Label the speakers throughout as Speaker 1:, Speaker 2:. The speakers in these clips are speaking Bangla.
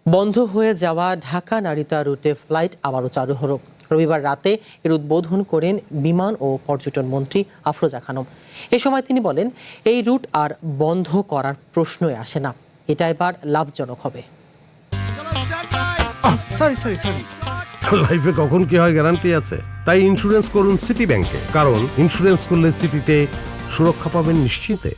Speaker 1: বন্ধ হয়ে যাওয়া ঢাকা নারিতা রুটে ফ্লাইট আবারও চালু হলো। রবিবার রাতে এর উদ্বোধন করেন বিমান ও পর্যটন মন্ত্রী আফরোজা খানম। এ সময় তিনি বলেন, এই রুট আর বন্ধ করার প্রশ্নই আসে না, এটা এবার লাভজনক হবে।
Speaker 2: লাইফে কখন কি হয় গ্যারান্টি আছে, তাই ইন্স্যুরেন্স করুন সিটি ব্যাংকে, কারণ ইন্স্যুরেন্স করলে সিটিতে সুরক্ষা পাবেন নিশ্চিন্তে।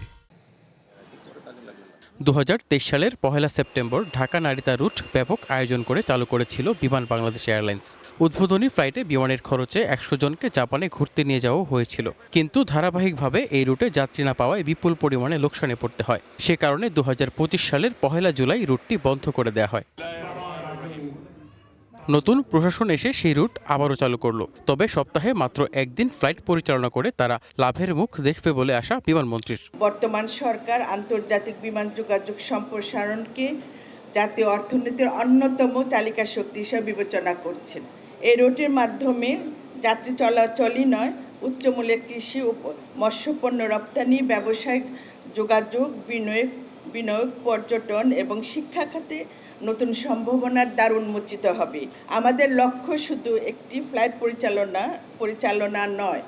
Speaker 3: 2023 সালের 1 সেপ্টেম্বর ঢাকা নারিতা রুট ব্যাপক আয়োজন করে চালু করেছিল বিমান বাংলাদেশ এয়ারলাইন্স। উদ্বোধনী ফ্লাইটে বিমানের খরচে 100 জনকে জাপানে ঘুরতে নিয়ে যাওয়া হয়েছিল, কিন্তু ধারাবাহিকভাবে এই রুটে যাত্রী না পাওয়ায় বিপুল পরিমাণে লোকসানে পড়তে হয়। সে কারণে 2025 সালের 1 জুলাই রুটটি বন্ধ করে দেওয়া হয়। নতুন প্রশাসন এসে সেই রুট আবারও চালু করলো, তবে সপ্তাহে মাত্র একদিন ফ্লাইট পরিচালনা করে তারা লাভের মুখ দেখবে বলে আশা বিমানমন্ত্রীর।
Speaker 4: বর্তমান সরকার আন্তর্জাতিক বিমান যোগাযোগ সম্প্রসারণকে জাতীয় অর্থনীতির অন্যতম চালিকা শক্তি হিসেবে বিবেচনা করছেন। এই রুটের মাধ্যমে যাত্রী চলাচলই নয়, উচ্চমূল্যের কৃষি ও মৎস্যপণ্য রপ্তানি, ব্যবসায়িক যোগাযোগ, বিনিয়োগ, পর্যটন এবং শিক্ষা খাতে নতুন সম্ভাবনার দ্বার উন্মোচিত হবে। আমাদের লক্ষ্য শুধু একটি ফ্লাইট পরিচালনা নয়,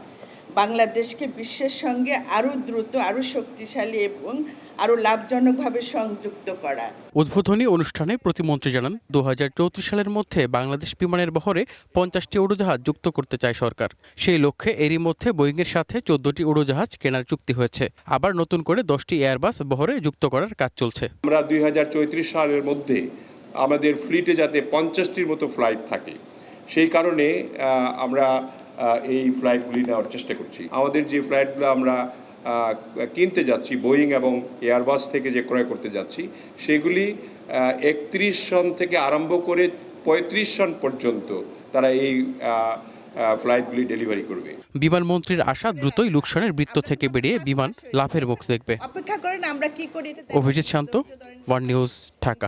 Speaker 4: বাংলাদেশকে বিশ্বের সঙ্গে আরও দ্রুত, আরও শক্তিশালী এবং আরও লাভজনকভাবে সংযুক্ত করা।
Speaker 3: উদ্বোধনী অনুষ্ঠানে প্রতিমন্ত্রী জানান, 2034 সালের মধ্যে বাংলাদেশ বিমানের বহরে 50টি উড়োজাহাজ যুক্ত করতে চায় সরকার। সেই লক্ষ্যে এরই মধ্যে বোয়িংয়ের সাথে 14টি উড়োজাহাজ কেনার চুক্তি হয়েছে। আবার নতুন করে 10টি এয়ারবাস বহরে যুক্ত করার কাজ চলছে।
Speaker 5: আমরা 2034 সালের মধ্যে আমাদের ফ্লিটে যাতে 50টির মতো ফ্লাইট থাকে, সেই কারণে আমরা এই ফ্লাইটগুলি নেওয়ার চেষ্টা করছি। আমাদের যে ফ্লাইটগুলো আমরা কিনতে যাচ্ছি বোয়িং এবং এয়ারবাস থেকে যে ক্রয় করতে যাচ্ছি, সেগুলি 31 সন থেকে আরম্ভ করে 35 সন পর্যন্ত তারা এই ফ্লাইটগুলি ডেলিভারি করবে।
Speaker 3: বিমানমন্ত্রীর আশা, দ্রুতই লোকসানের বৃত্ত থেকে বেরিয়ে বিমান লাভের মুখ দেখবে।
Speaker 4: অপেক্ষা করেন, আমরা কি করি।
Speaker 3: অভিজিৎ শান্ত, ওয়ান নিউজ, ঢাকা।